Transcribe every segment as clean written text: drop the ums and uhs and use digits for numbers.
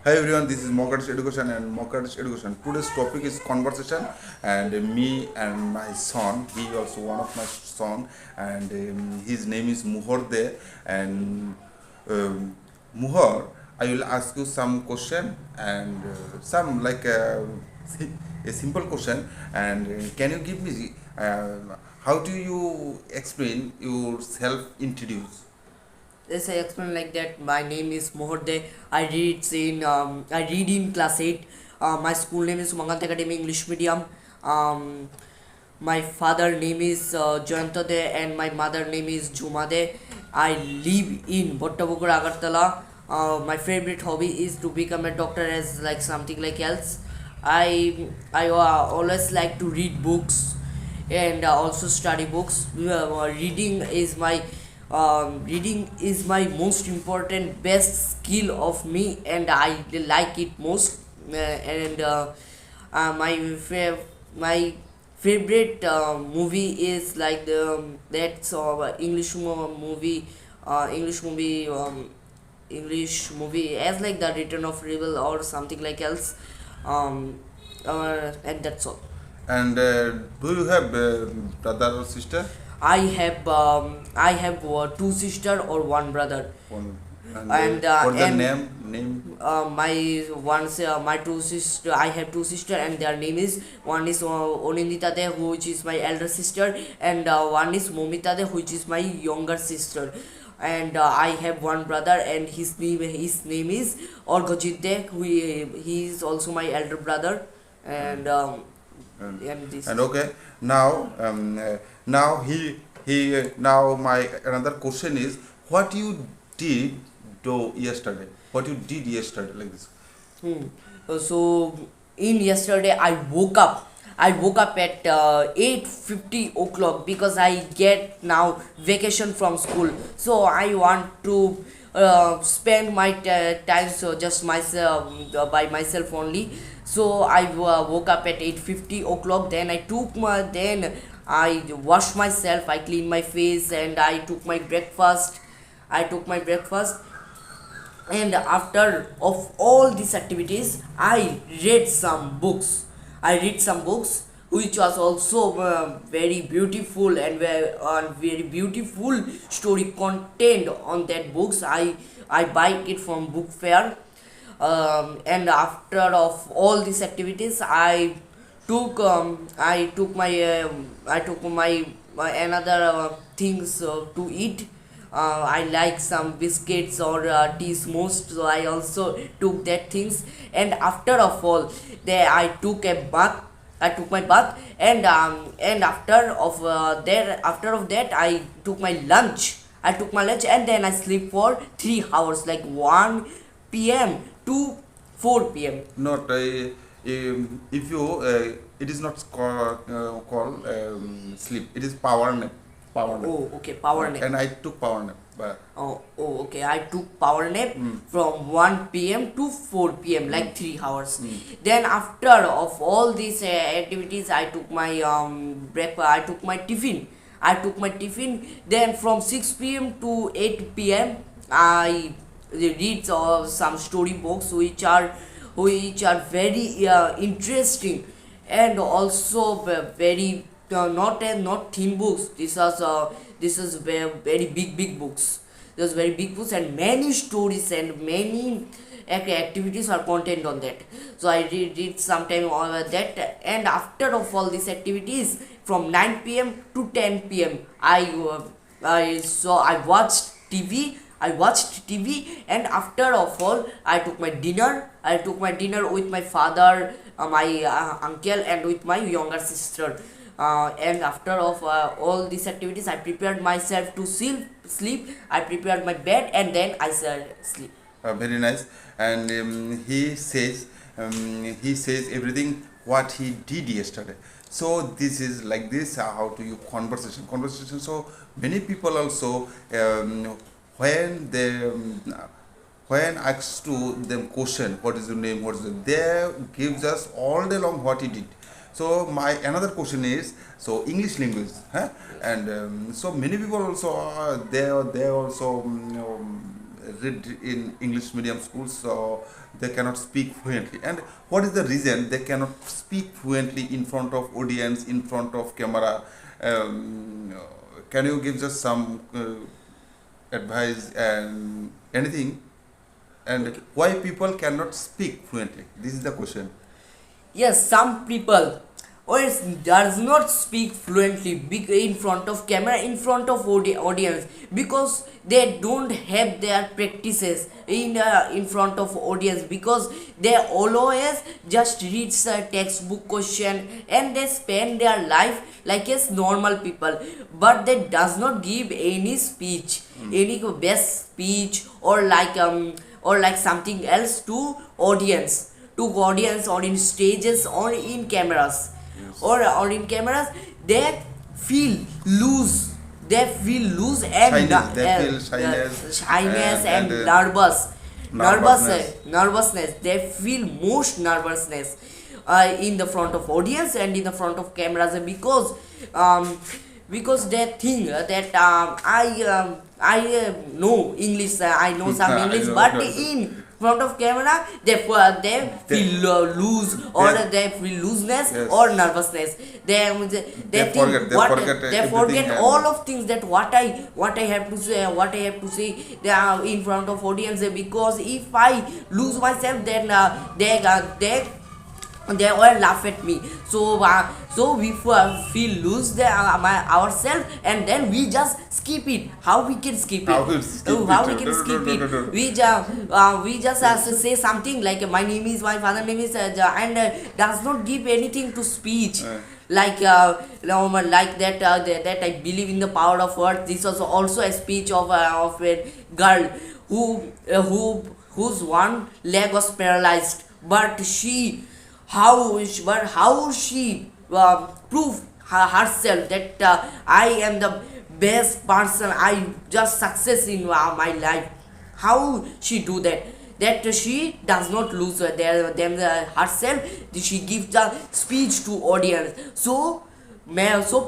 Hi everyone, this is Mohar Education and Mohar Education. Today's topic is conversation, and me and my son. He also one of my son, and his name is Mohar Dey. And Mohar, I will ask you some question and some like a simple question. And can you give me how do you explain yourself? Introduce. Yes, I explain like that. My name is Mohar Dey. I read in class 8. My school name is Mangat Academy English Medium. Um, my father name is Jayanta Dey and my mother name is Juma Dey. I live in Bottabukur Agartala. My favorite hobby is to become a doctor as like something like else. I always like to read books and also study books. Reading is my most important best skill of me, and I like it most. And my my favorite movie is like that's English movie English movie as like the Return of Rebel or something like else. Um, and that's all. And do you have brother or sister? I have two sister or one brother, One. And and what the name? my two sister. I have two sister, and their name is one is Onindita De, which is my elder sister, and one is Momita De, which is my younger sister. And I have one brother, and his name is Orghojit De, who he is also my elder brother, and And, and this and is. okay, now now now my another question is what you did do yesterday? What you did yesterday like this? Hmm. So in yesterday I woke up at 8:50 o'clock because I get now vacation from school. So I want to spend my time so just myself by myself only. So I woke up at 8:50 o'clock. Then I washed myself. I cleaned my face and I took my breakfast. I took my breakfast, and after of all these activities I read some books which was also very beautiful, and very beautiful story contained on that books. I buy it from book fair. And after of all these activities I took my another things to eat. I like some biscuits or teas most, so I also took that things. And after of all, there I took a bath. I took my bath, and after of that I took my lunch. I took my lunch, and then I sleep for 3 hours, like 1 p.m. to 4 p.m. Not if you it is not called sleep. It is power nap. Power nap. Oh, okay, power nap. And I took power nap. But, Okay. I took power nap from 1 p.m. to 4 p.m., like 3 hours. Then after of all these activities, I took my breakfast. I took my tiffin. Then from 6 p.m. to 8 p.m., I read some story books which are very interesting, and also very not thin books. This is very big books. There's very big books, and many stories and many activities are contained on that. So I read sometime all that, and after of all these activities from 9 p.m. to 10 p.m. I watched TV, and after of all, I took my dinner. I took my dinner with my father, my uncle, and with my younger sister. And after of all these activities, I prepared myself to sleep. I prepared my bed, and then I said sleep. very nice. And he says everything what he did yesterday. So this is like this. How to you conversation. So many people also when they when asked to them question what is your name, what is it, they gives us all day long what he did. So my another question is so English language, huh? And so many people also they also read in English medium schools, so they cannot speak fluently. And what is the reason they cannot speak fluently in front of audience, in front of camera? Um, can you give just some advice and anything? And why people cannot speak fluently? This is the question. Yes, some people or does not speak fluently in front of camera, in front of audience, because they don't have their practices in front of audience, because they always just read a textbook question and they spend their life like as normal people, but they does not give any speech, any best speech, or like something else to audience or in stages or in cameras. Yes. Or in cameras, they feel loose, and Shyness, they feel shyness, shyness and and, nervousness. They feel most nervousness in the front of audience and in the front of cameras, because they think that I know English, I know some I English, know. but in front of camera they feel loose, or they feel looseness, Yes. or nervousness. They think they forget everything all of things, that what I have to say they are in front of audience, because if I lose myself, then they all laugh at me. So we feel lose ourselves, and then we just skip it. How we can skip it? How we skip How it? we can No, skip no, it? no, no, no. We just say something like my name is, my father name is, and does not give anything to speech. Like like that I believe in the power of words. This was also a speech of a girl whose one leg was paralyzed, but how she proved herself that I am the best person, I just success in my life. How she do that? That she does not lose herself. She gives the speech to audience. So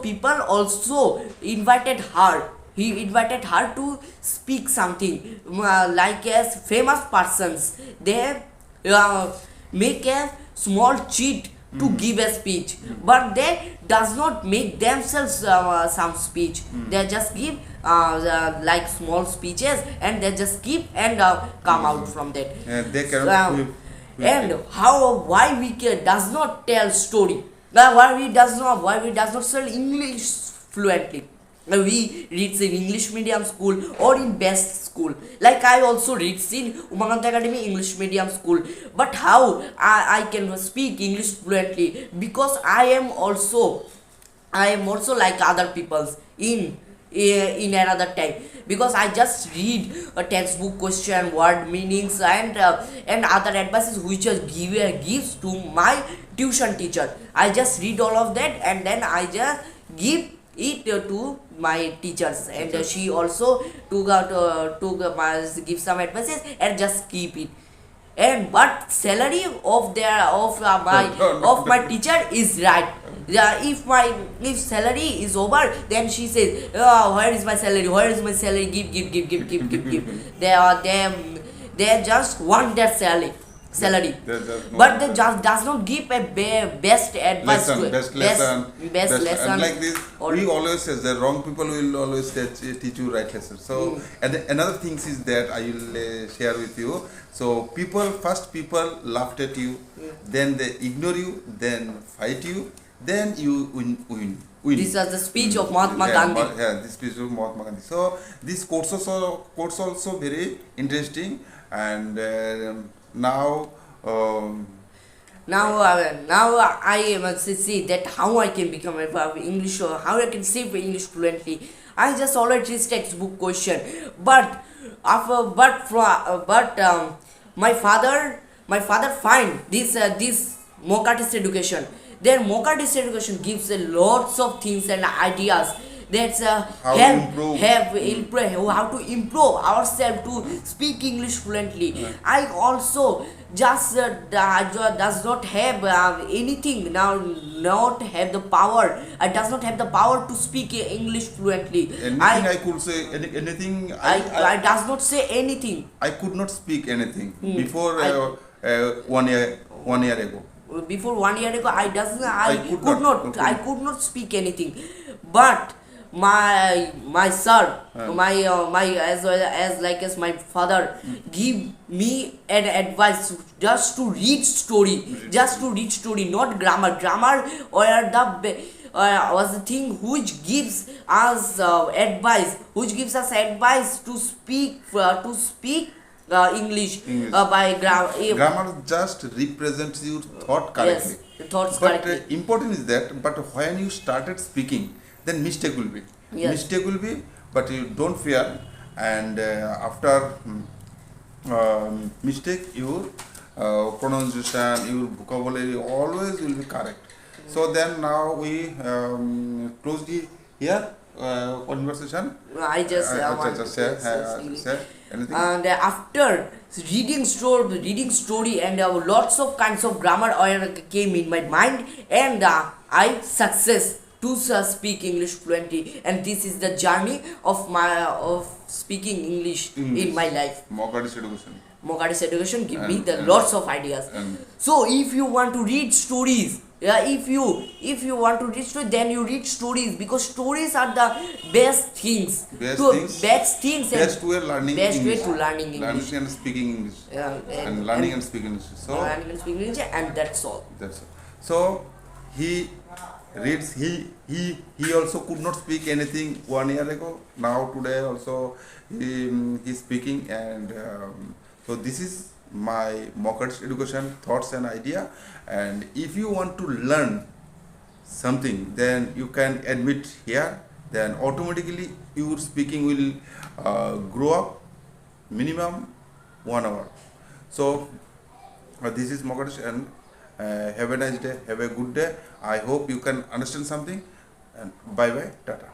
people also invited her. He invited her to speak something, like as famous persons. They make a small cheat to give a speech, but they does not make themselves some speech. They just give like small speeches, and they just keep and come out from that. They cannot And why we does not tell story, why we does not tell English fluently. We reads in English medium school or in best school. Like I also reads in Umangant Academy English medium school. But how I can speak English fluently? Because I am also like other peoples in another time, because I just read a textbook question, word meanings, and other advices which gives to my tuition teacher. I just read all of that, and then I just give it to my teachers, and she also give some advices and just keep it. And but salary of my teacher is right. If salary is over, then she says, oh, where is my salary, give. They just want their salary, but they just does not give a best advice best lesson. And like this, or we always say the wrong people will always teach you right lesson. So and another thing is that I will share with you. So people laughed at you, then they ignore you, then fight you, then you win. This was the speech of Mahatma Gandhi. This speech of Mahatma Gandhi. So this quotes also very interesting, and now I must see that how I can become English, or how I can say English fluently. I just already read textbook question, but my father find this mock artist education. Their mock artist education gives lots of things and ideas, that's How to help improve. have improve how to improve ourselves to speak English fluently. I also just does not have anything now, not have the power. I does not have the power to speak English fluently. Anything I could say, anything I does not say anything. I could not speak anything before I- 1 year ago. Before 1 year ago, I could could not. not I could not speak anything. But my son, my as well as like as my father give me an advice just to read story, not grammar or was the thing which gives us advice to speak English English. by Grammar just represents your thought correctly. yes, thoughts But correctly. important is that, but when you started speaking, then mistake will be. Yes. Mistake will be, but you don't fear. And after mistake, your pronunciation, your vocabulary always will be correct. So then now we close the here conversation. I just want to Say say anything. and after reading story and lots of kinds of grammar came in my mind, and I success to speak English fluently, and this is the journey of speaking English in my life. Mohar Dey education. Mohar Day's education give me And- the and- lots of ideas. and- So if you want to read stories, if you want to read stories, then you read stories, because stories are the best things. Best things Best way learning best way English. to learning English. Learning and speaking English. And Learning and speaking English. So learning and speaking English, and that's all. that's all. So he reads. He also could not speak anything 1 year ago. Now today also he's speaking, and so this is my Mohar Dey education thoughts and idea. And if you want to learn something, then you can admit here. Then automatically your speaking will grow up minimum 1 hour. So this is Mohar Dey, and have a nice day, have a good day. I hope you can understand something, and bye bye, tata.